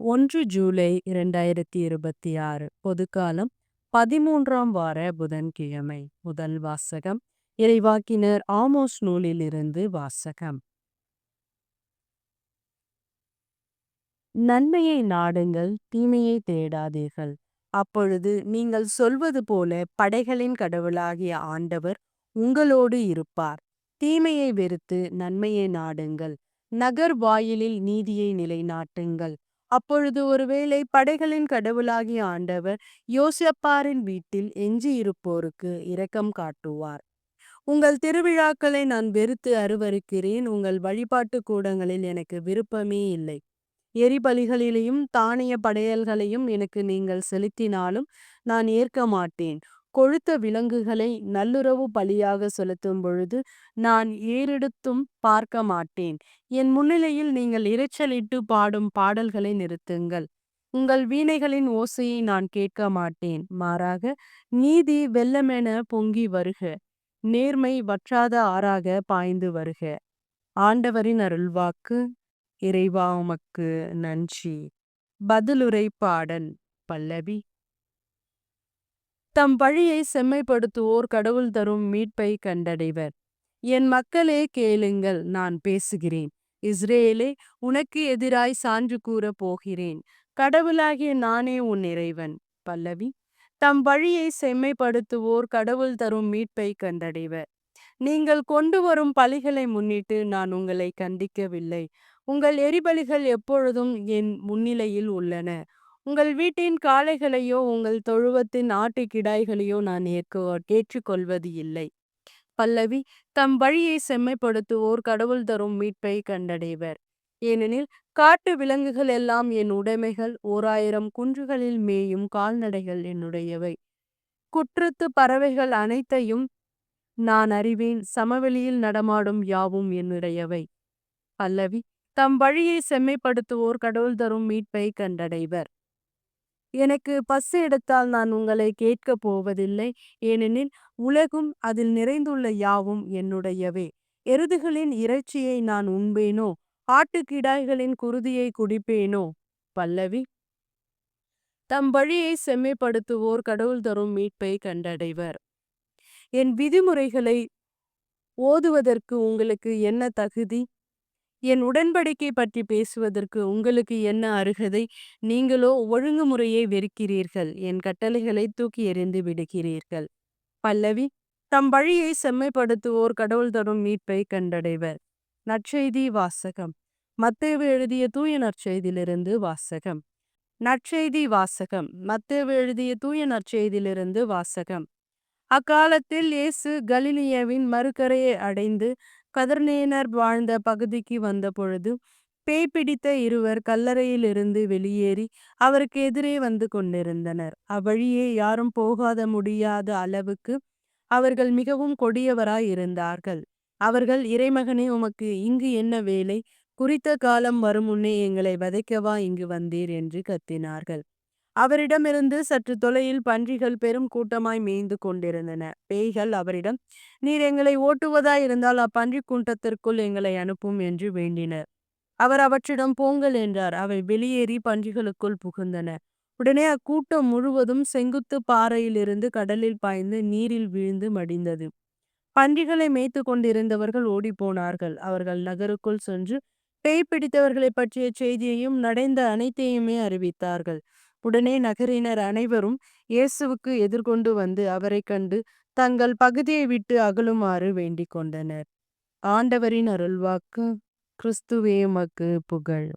1 ஜூலை 2026 பொதுக்காலம் 13ஆம் வார புதன்கிழமை. முதல் வாசகம் இறைவாக்கினர் ஆமோஸ் நூலிலிருந்து வாசகம். நன்மையை நாடுங்கள், தீமையை தேடாதீர்கள். அப்பொழுது நீங்கள் சொல்வது போல படைகளின் கடவுளாகிய ஆண்டவர் உங்களோடு இருப்பார். தீமையை வெறுத்து நன்மையை நாடுங்கள், நகர் வாயிலில் நீதியை நிலைநாட்டுங்கள். அப்பொழுது ஒருவேளை படைகளின் கடவுளாகிய ஆண்டவர் யோசப்பாரின் வீட்டில் எஞ்சியிருப்போருக்கு இரக்கம் காட்டுவார். உங்கள் திருவிழாக்களை நான் வெறுத்து அருவருக்கிறேன். உங்கள் வழிபாட்டு கூடங்களில் எனக்கு விருப்பமே இல்லை. எரிபலிகளிலையும் தானிய படையல்களையும் எனக்கு நீங்கள் செலுத்தினாலும் நான் ஏற்க மாட்டேன். கொழுத்த விலங்குகளை நல்லுறவு பலியாக செலுத்தும் பொழுது நான் ஏறெடுத்தும் பார்க்க மாட்டேன். என் முன்னிலையில் நீங்கள் இரைச்சலிட்டு பாடும் பாடல்களை நிறுத்துங்கள். உங்கள் வீணைகளின் ஓசையை நான் கேட்க மாட்டேன். மாறாக நீதி வெள்ளமென பொங்கி வருக, நேர்மை வற்றாத ஆறாக பாய்ந்து வருக. ஆண்டவரின் அருள்வாக்கு. இறைவா உமக்கு நன்றி. பதிலுரை பாடல். பல்லவி. தம் வழியை செம்மைப்படுத்துவோர் கடவுள் தரும் மீட்பை கண்டடைவர். என் மக்களே கேளுங்கள், நான் பேசுகிறேன். இஸ்ரேலே, உனக்கு எதிராய் சான்று கூற போகிறேன். கடவுளாகிய நானே உன் இறைவன். பல்லவி. தம் வழியை செம்மைப்படுத்துவோர் கடவுள் தரும் மீட்பை கண்டடைவர். நீங்கள் கொண்டு வரும் பலிகளை முன்னிட்டு நான் உங்களை கண்டிக்கவில்லை. உங்கள் எரிபலிகள் எப்பொழுதும் என் முன்னிலையில் உள்ளன. உங்கள் வீட்டின் காளைகளையோ உங்கள் தொழுவத்தின் ஆட்டுக்கிடாய்களையோ நான் ஏற்றுக்கொள்வது இல்லை. பல்லவி. தம் வழியை செம்மைப்படுத்துவோர் கடவுள் தரும் மீட்பை கண்டடைவர். ஏனெனில் காட்டு விலங்குகள் எல்லாம் என் உடைமைகள், 1000 குன்றுகளில் மேயும் கால்நடைகள் என்னுடையவை. குற்றத்து பறவைகள் அனைத்தையும் நான் அறிவேன். சமவெளியில் நடமாடும் யாவும் என்னுடையவை. பல்லவி. தம் வழியை செம்மைப்படுத்துவோர் கடவுள் தரும் மீட்பை கண்டடைவர். எனக்கு பசி எடுத்தால் நான் உங்களை கேட்கப் போவதில்லை. ஏனெனில் உலகும் அதில் நிறைந்துள்ள யாவும் என்னுடையவே. எருதுகளின் இறைச்சியை நான் உண்பேனோ, ஆட்டுக்கிடாய்களின் குருதியை குடிப்பேனோ. பல்லவி. தம் வழியை செம்மைப்படுத்துவோர் கடவுள் தரும் மீட்பை கண்டடைவர். என் விதிமுறைகளை ஓதுவதற்கு உங்களுக்கு என்ன தகுதி? என் உடன்படிக்கை பற்றி பேசுவதற்கு உங்களுக்கு என்ன அருகதை? நீங்களோ ஒழுங்குமுறையை வெறுக்கிறீர்கள், என் கட்டளைகளை தூக்கி எறிந்து விடுகிறீர்கள். பல்லவி. தம் வழியை செம்மைப்படுத்துவோர் கடவுள் தரும் மீட்பை கண்டடைவர். நற்செய்தி வாசகம். மத்தேயு எழுதிய தூய நற்செய்தியிலிருந்து வாசகம். நற்செய்தி வாசகம். மத்தேயு எழுதிய தூய நற்செய்தியிலிருந்து வாசகம். அக்காலத்தில் இயேசு கலிலியாவின் மறுகரையை அடைந்து கதர்னேனர் வாழ்ந்த பகுதிக்கு வந்த பொழுது பேய் பிடித்த இருவர் கல்லறையிலிருந்து வெளியேறி அவருக்கு எதிரே வந்து கொண்டிருந்தனர். அவ்வழியே யாரும் போகாத முடியாத அளவுக்கு அவர்கள் மிகவும் கொடியவராய் இருந்தார்கள். அவர்கள், இறைமகனே, உமக்கு இங்கு என்ன வேலை? குறித்த காலம் வரும் முன்னே எங்களை வதைக்கவா இங்கு வந்தீர் என்று கத்தினார்கள். அவரிடமிருந்து சற்று தொலையில் பன்றிகள் பெரும் கூட்டமாய் மேய்ந்து கொண்டிருந்தன. பேய்கள் அவரிடம், நீர் எங்களை ஓட்டுவதாயிருந்தால் அப்பன்றி கூட்டத்திற்குள் எங்களை அனுப்பும் என்று வேண்டினர். அவர் அவற்றிடம் போங்கள் என்றார். அவை வெளியேறி பன்றிகளுக்குள் புகுந்தன. உடனே அக்கூட்டம் முழுவதும் செங்குத்து பாறையிலிருந்து கடலில் பாய்ந்து நீரில் வீழ்ந்து மடிந்தது. பன்றிகளை மேய்த்து கொண்டிருந்தவர்கள் ஓடிப்போனார்கள். அவர்கள் நகருக்குள் சென்று பேய் பிடித்தவர்களை பற்றிய செய்தியையும் நடந்த அனைத்தையுமே அறிவித்தார்கள். உடனே நகரினர் அனைவரும் இயேசுவுக்கு எதிர்கொண்டு வந்து அவரை கண்டு தங்கள் பகுதியை விட்டு அகலுமாறு வேண்டிக் கொண்டனர். ஆண்டவரின் அருள்வாக்கு. கிறிஸ்துவே உமக்கு புகழ்.